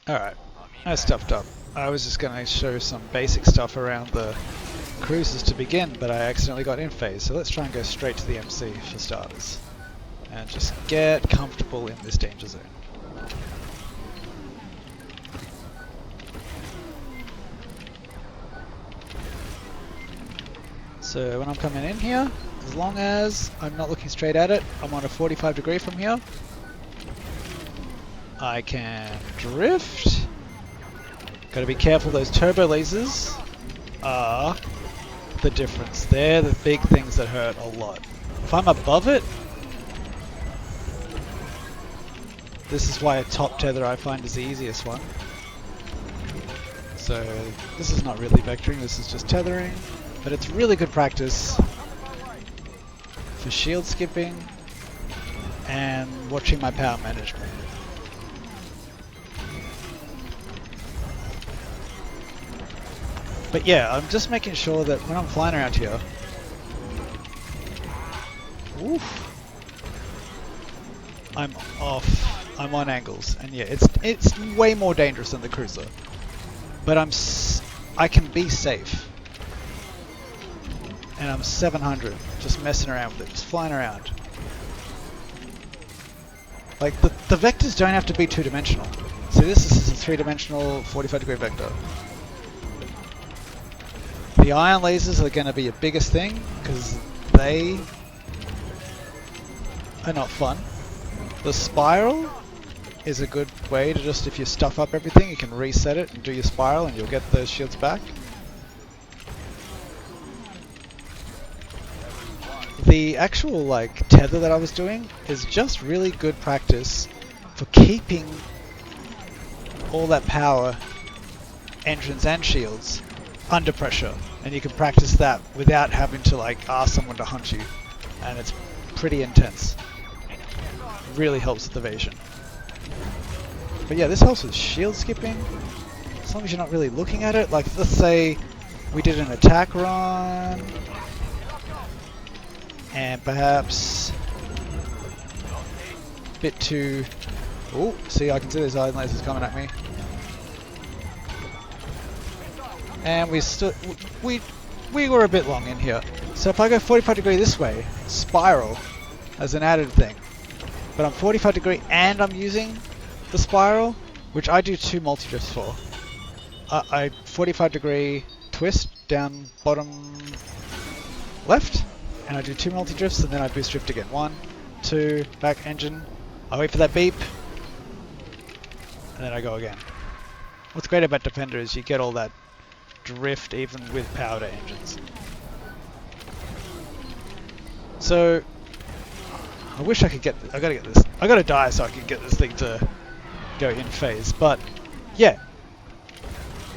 Alright, I stuffed up. I was just going to show some basic stuff around the cruisers to begin, but I accidentally got in phase, so let's try and go straight to the MC for starters. And just get comfortable in this danger zone. So when I'm coming in here, as long as I'm not looking straight at it, I'm on a 45 degree from here. I can drift. Gotta be careful, those turbo lasers are the difference. They're the big things that hurt a lot. If I'm above it, this is why a top tether I find is the easiest one. So this is not really vectoring, this is just tethering, but it's really good practice for shield skipping and watching my power management. But yeah, I'm just making sure that when I'm flying around here, oof, I'm off, I'm on angles, and yeah, it's way more dangerous than the cruiser, but I can be safe, and I'm 700, just messing around with it, just flying around. Like the vectors don't have to be two-dimensional. So this is a three-dimensional 45 degree vector. The ion lasers are going to be your biggest thing because they are not fun. The spiral is a good way to just, if you stuff up everything, you can reset it and do your spiral and you'll get those shields back. The actual like tether that I was doing is just really good practice for keeping all that power, engines and shields, under pressure, and you can practice that without having to like ask someone to hunt you, and it's pretty intense. It really helps with evasion. But yeah, this helps with shield skipping, as long as you're not really looking at it. Like let's say we did an attack run, and perhaps a bit too... Oh, see, I can see those ion lasers coming at me. And we were a bit long in here. So if I go 45 degree this way, spiral as an added thing. But I'm 45 degree and I'm using the spiral, which I do 2 multi-drifts for. I 45 degree twist down bottom left, and I do 2 multi-drifts and then I boost drift again. 1, 2, back engine. I wait for that beep, and then I go again. What's great about Defender is you get all that drift even with powered engines. So I wish I could get I gotta get this. I gotta die so I can get this thing to go in phase. But yeah,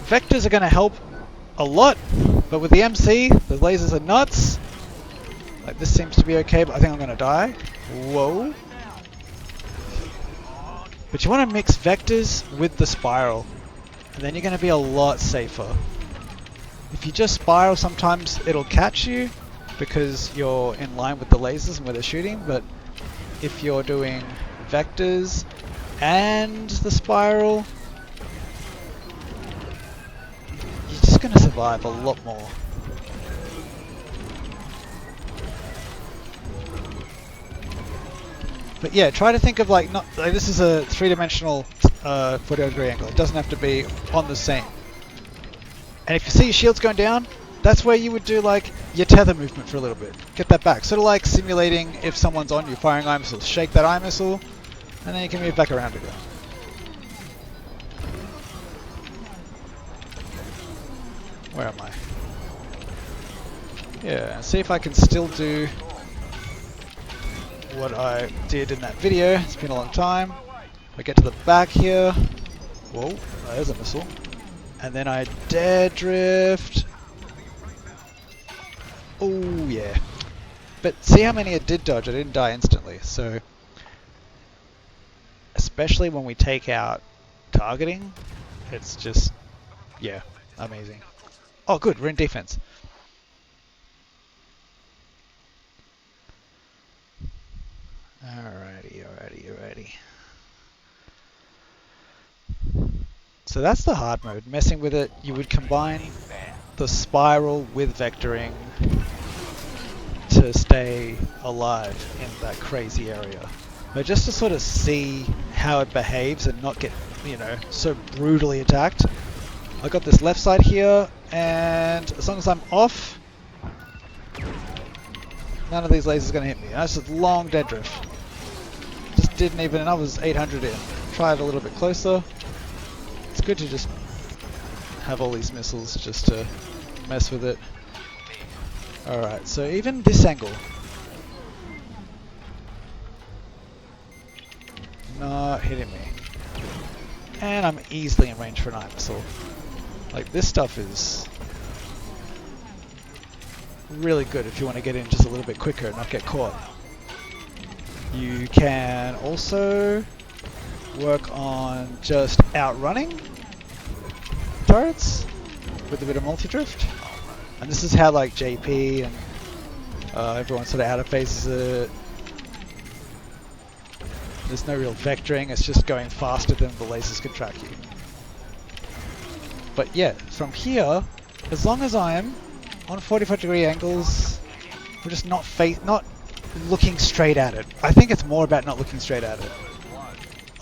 vectors are gonna help a lot, but with the MC, the lasers are nuts. Like this seems to be okay, but I think I'm gonna die. Whoa. But you want to mix vectors with the spiral, and then you're going to be a lot safer. If you just spiral, sometimes it'll catch you because you're in line with the lasers and where they're shooting, but if you're doing vectors and the spiral, you're just going to survive a lot more. But yeah, try to think of like, not like this is a three-dimensional 45 degree angle. It doesn't have to be on the same. And if you see your shields going down, that's where you would do like your tether movement for a little bit. Get that back. Sort of like simulating if someone's on you firing eye missiles. Shake that eye missile, and then you can move back around again. Where am I? Yeah, see if I can still do what I did in that video. It's been a long time. I get to the back here. Whoa, there's a missile. And then I dare drift. Oh yeah. But see how many it did dodge? I didn't die instantly. So, especially when we take out targeting, it's just, yeah, amazing. Oh good, we're in defense. Alrighty. So that's the hard mode. Messing with it, you would combine the spiral with vectoring to stay alive in that crazy area. But just to sort of see how it behaves and not get, you know, so brutally attacked. I got this left side here, and as long as I'm off, none of these lasers are going to hit me. That's a long dead drift. Just didn't even, and I was 800 in. Try it a little bit closer. It's good to just have all these missiles just to mess with it. Alright, so even this angle. Not hitting me. And I'm easily in range for an eye missile. Like, this stuff is really good if you want to get in just a little bit quicker and not get caught. You can also work on just outrunning turrets with a bit of multi-drift. And this is how like JP and everyone sort of out of phases it. There's no real vectoring, it's just going faster than the lasers can track you. But yeah, from here, as long as I'm on 45-degree angles, we're just not looking straight at it. I think it's more about not looking straight at it.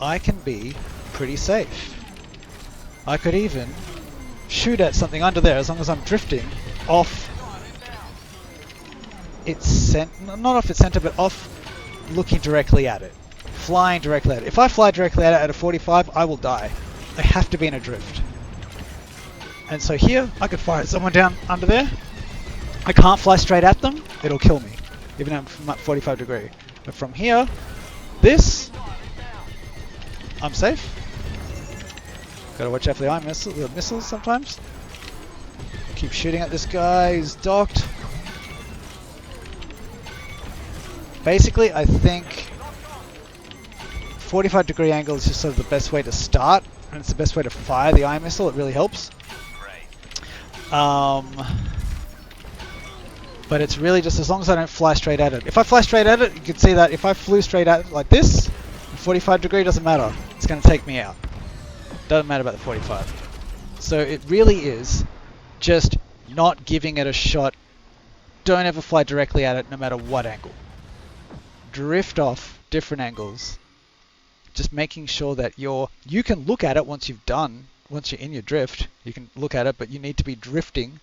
I can be pretty safe. I could even shoot at something under there as long as I'm drifting off its not off its center, but off looking directly at it. Flying directly at it. If I fly directly at it at a 45, I will die. I have to be in a drift. And so here, I could fire at someone down under there. I can't fly straight at them, it'll kill me, even at 45 degree. But from here, this, I'm safe. Gotta watch out for the missiles sometimes. Keep shooting at this guy, he's docked. Basically, I think 45-degree angle is just sort of the best way to start, and it's the best way to fire the eye missile. It really helps. But it's really just as long as I don't fly straight at it. If I fly straight at it, you can see that if I flew straight at it like this, 45 degree doesn't matter. It's going to take me out. Doesn't matter about the 45. So it really is just not giving it a shot. Don't ever fly directly at it no matter what angle. Drift off different angles. Just making sure that you can look at it once you're in your drift, you can look at it, but you need to be drifting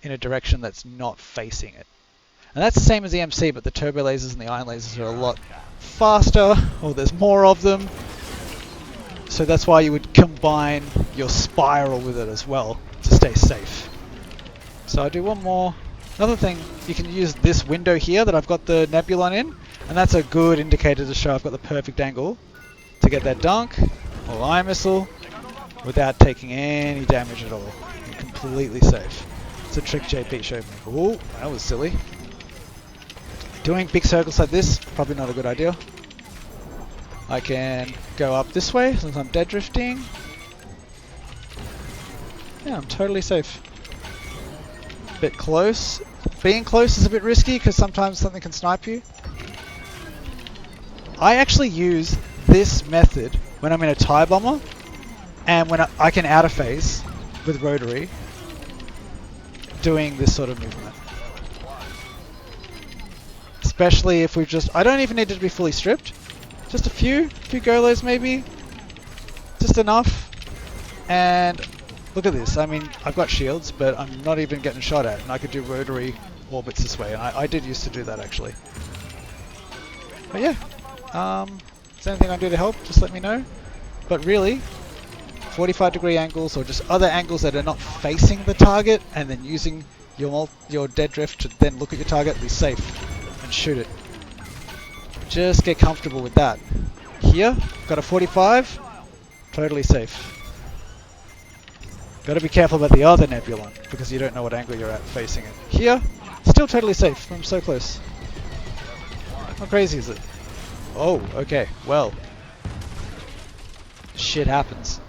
in a direction that's not facing it. And that's the same as the MC, but the turbo lasers and the ion lasers are a lot faster, or there's more of them. So that's why you would combine your spiral with it as well to stay safe. So I'll do one more. Another thing, you can use this window here that I've got the Nebulon in, and that's a good indicator to show I've got the perfect angle to get that dunk or ion missile without taking any damage at all. I'm completely safe. It's a trick JP showed me. Ooh, that was silly. Doing big circles like this, probably not a good idea. I can go up this way since I'm dead drifting. Yeah, I'm totally safe. Bit close. Being close is a bit risky because sometimes something can snipe you. I actually use this method when I'm in a TIE bomber and when I can out of phase with rotary doing this sort of movement. Especially if we've I don't even need it to be fully stripped. Just a few golos maybe. Just enough. And look at this. I mean, I've got shields, but I'm not even getting shot at. And I could do rotary orbits this way. And I did used to do that actually. But yeah. Is there anything I can do to help? Just let me know. But really, 45-degree angles or just other angles that are not facing the target, and then using your dead drift to then look at your target, be safe and shoot it. Just get comfortable with that. Here, got a 45, totally safe. Got to be careful about the other Nebulon because you don't know what angle you're at facing it. Here, still totally safe. I'm so close. How crazy is it? Oh, okay. Well, shit happens.